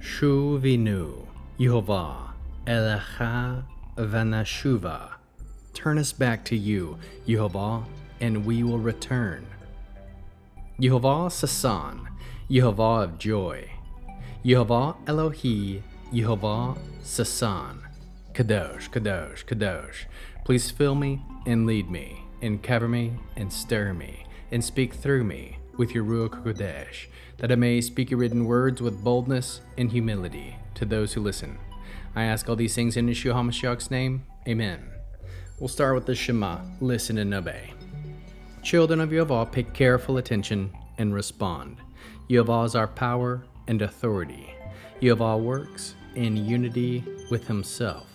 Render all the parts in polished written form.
Shuvinu, Yehovah, Elecha Vanashuva. Turn us back to you, Yehovah, and we will return. Yehovah Sasan, Yehovah of joy. Yehovah Elohi, Yehovah Sasan. Kadosh, Kadosh, Kadosh. Please fill me and lead me, and cover me and stir me, and speak through me with your Ruach HaKodesh, that I may speak your written words with boldness and humility to those who listen. I ask all these things in Yeshua HaMashiach's name. Amen. We'll start with the Shema, listen and obey. Children of Yehovah, pay careful attention and respond. Yehovah is our power and authority. Yehovah works in unity with himself,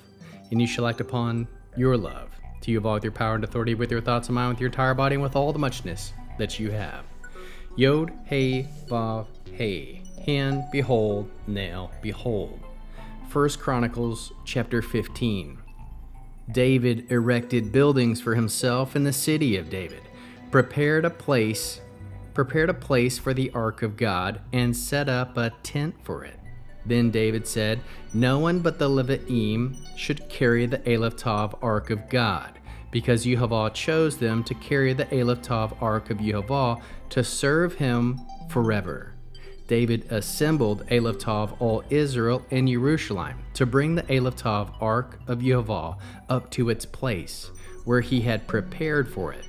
and you shall act upon your love to Yehovah with your power and authority, with your thoughts and mind, with your entire body, and with all the muchness that you have. Yod, Hey, Vav, Hey. Hand, behold, nail, behold. 1 Chronicles chapter 15. David erected buildings for himself in the city of David, prepared a place for the ark of God, and set up a tent for it. Then David said, no one but the Levi'im should carry the Aleph Tav ark of God, because Yehovah chose them to carry the Aleph Tav ark of Yehovah to serve him forever. David assembled Aleph Tav all Israel in Jerusalem to bring the Aleph Tav ark of Yehovah up to its place, where he had prepared for it.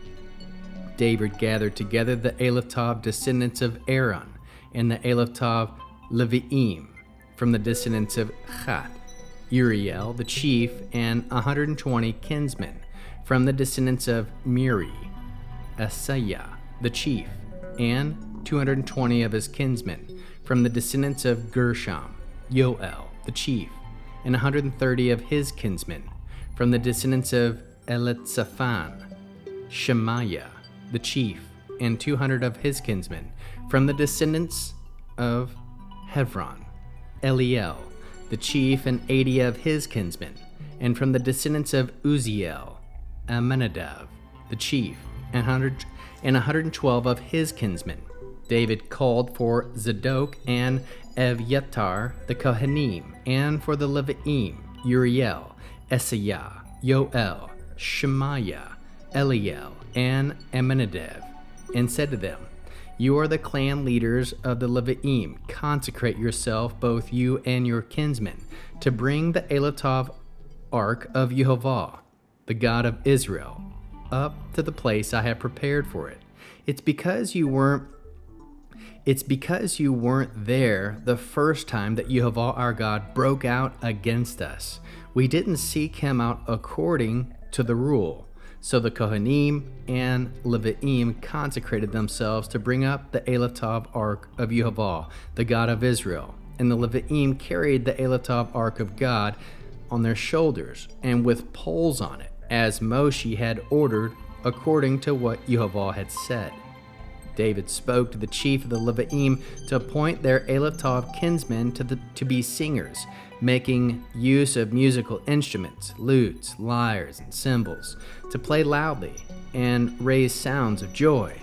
David gathered together the Aleph Tav descendants of Aaron and the Aleph Tav Levi'im from the descendants of Chat, Uriel the chief, and 120 kinsmen from the descendants of Miri, Asaiah the chief, and 220 of his kinsmen from the descendants of Gershom, Yoel the chief, and 130 of his kinsmen from the descendants of Elitzaphan, Shemaiah the chief, and 200 of his kinsmen from the descendants of Hebron, Eliel the chief, and 80 of his kinsmen, and from the descendants of Uzziel, Amminadab the chief, and 112 of his kinsmen. David called for Zadok and Evyatar the Kohanim, and for the Levi'im, Uriel, Asaiah, Yoel, Shemaiah, Eliel, and Amminadab, and said to them, you are the clan leaders of the Levi'im. Consecrate yourself, both you and your kinsmen, to bring the Aleph Tav ark of Yehovah, the God of Israel, up to the place I have prepared for it. It's because you weren't there the first time that Yehovah our God broke out against us. We didn't seek him out according to the rule. So the Kohanim and Levi'im consecrated themselves to bring up the Aleph Tav ark of Yehovah, the God of Israel. And the Levi'im carried the Aleph Tav ark of God on their shoulders and with poles on it, as Moshe had ordered according to what Yehovah had said. David spoke to the chief of the Levi'im to appoint their Aleph Tav kinsmen to be singers, making use of musical instruments, lutes, lyres, and cymbals, to play loudly and raise sounds of joy.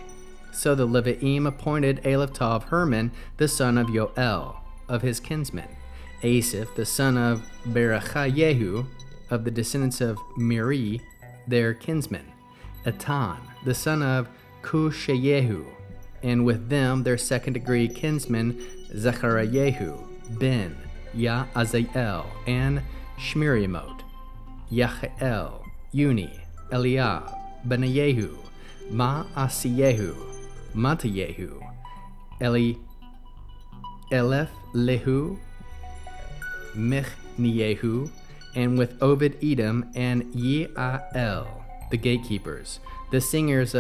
So the Levi'im appointed Aleph Tav Herman, the son of Yoel, of his kinsmen, Asaph, the son of Berechayehu, of the descendants of Miri, their kinsmen, Etan, the son of Cushayehu, and with them their second-degree kinsmen, Zechariahu, Ben, Ya'azael, and Shmiriamot, Yachiel, Uni, Eliab, Benayehu, Ma'asiyehu, Matayehu, Eleph-lehu, Michniehu, and with Obed-Edom and Ye'ael, the gatekeepers. The singers,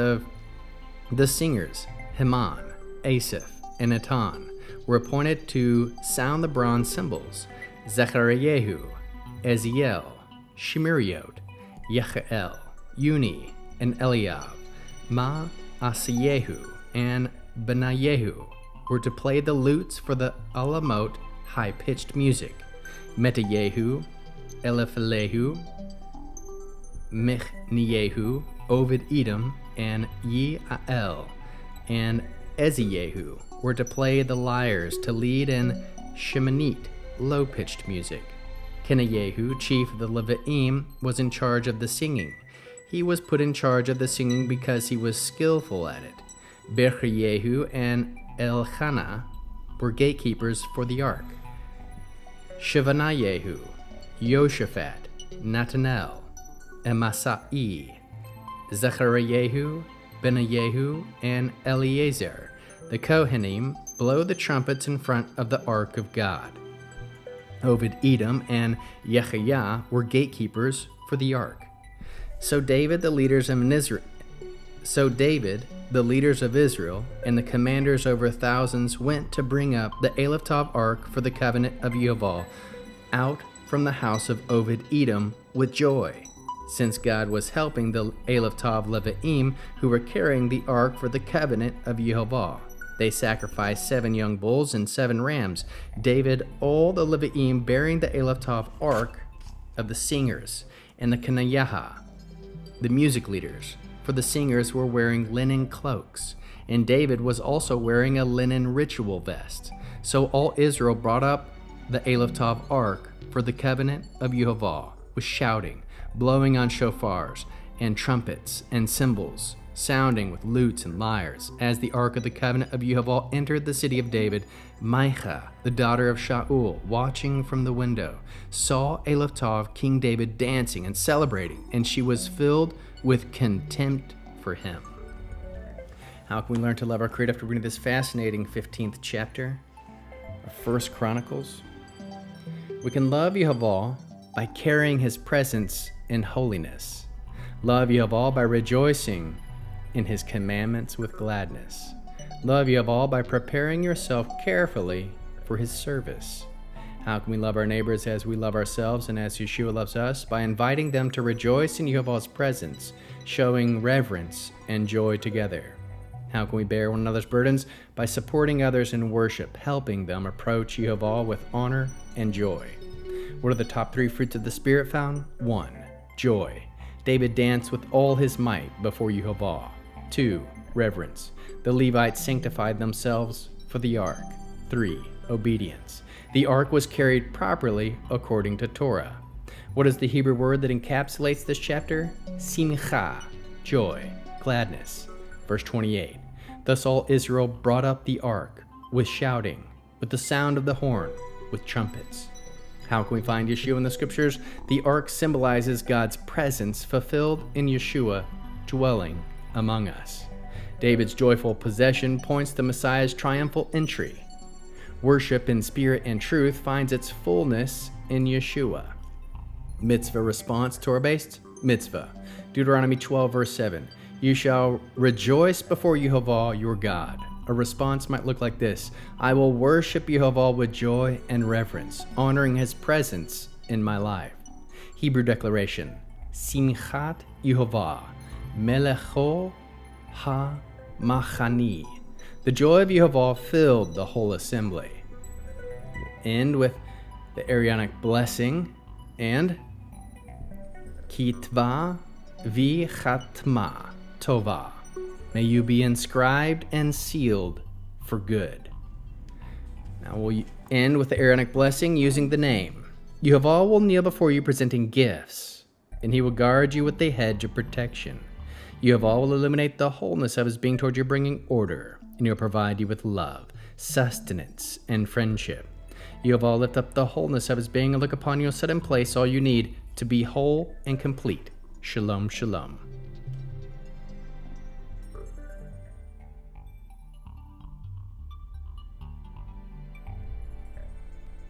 Heman, Asaph, and Etan, were appointed to sound the bronze cymbals. Zechariahu, Eziel, Shemiriot, Yachiel, Uni, and Eliab, Ma'asiyehu, and Benayehu were to play the lutes for the alamot high-pitched music. Metayehu, Eliphelehu, Michniehu, Obed-Edom, and Ye'ael, and Eziehu were to play the lyres, to lead in Shemanit, low-pitched music. Kenayehu, chief of the Levi'im, was in charge of the singing. He was put in charge of the singing because he was skillful at it. Berchayehu and Elkanah were gatekeepers for the ark. Shevanayehu, Yoshaphat, Natanel, Amasai, Zechariah, Benayehu, and Eliezer, the Kohanim, blow the trumpets in front of the ark of God. Obed-Edom and Yechiah were gatekeepers for the ark. So David, the leaders of Israel, and the commanders over thousands went to bring up the Aleph Tov ark for the covenant of Yehovah out from the house of Obed-Edom with joy, since God was helping the Aleph Tov Levi'im who were carrying the ark for the covenant of Yehovah. They sacrificed 7 young bulls and 7 rams. David, all the Levi'im bearing the Aleph Tov ark of the singers, and the Kenayah, the music leaders, for the singers were wearing linen cloaks, and David was also wearing a linen ritual vest. So all Israel brought up the Aleph Tov ark for the covenant of Yehovah with shouting, blowing on shofars and trumpets and cymbals, sounding with lutes and lyres. As the ark of the covenant of Yehovah entered the city of David, Micah, the daughter of Shaul, watching from the window, saw Aleph Tov, King David, dancing and celebrating, and she was filled with contempt for him. How can we learn to love our Creator after reading this fascinating 15th chapter of 1 Chronicles? We can love Yehovah by carrying his presence in holiness. Love Yehovah by rejoicing in his commandments with gladness. Love Yehovah by preparing yourself carefully for his service. How can we love our neighbors as we love ourselves and as Yeshua loves us? By inviting them to rejoice in Yehovah's presence, showing reverence and joy together. How can we bear one another's burdens? By supporting others in worship, helping them approach Yehovah with honor and joy. What are the top 3 fruits of the Spirit found? 1. Joy. David danced with all his might before Yehovah. 2. Reverence. The Levites sanctified themselves for the ark. 3. Obedience. The ark was carried properly according to Torah. What is the Hebrew word that encapsulates this chapter? Simcha, joy, gladness. Verse 28. Thus all Israel brought up the ark with shouting, with the sound of the horn, with trumpets. How can we find Yeshua in the scriptures? The ark symbolizes God's presence fulfilled in Yeshua dwelling among us. David's joyful possession points to Messiah's triumphal entry. Worship in spirit and truth finds its fullness in Yeshua. Mitzvah response, Torah-based mitzvah. Deuteronomy 12, verse 7. You shall rejoice before Yehovah your God. A response might look like this: I will worship Yehovah with joy and reverence, honoring his presence in my life. Hebrew declaration: Simchat Yehovah, Melecho ha-machani. The joy of Yehovah filled the whole assembly. End with the Aaronic blessing and Kitva v'chatma tova. May you be inscribed and sealed for good. Now we'll end with the Aaronic blessing using the name. Yehovah will kneel before you presenting gifts, and he will guard you with a hedge of protection. Yehovah will illuminate the wholeness of his being toward you, bringing order, and he'll provide you with love, sustenance, and friendship. Yehovah will lift up the wholeness of his being and look upon you and set in place all you need to be whole and complete. Shalom, shalom.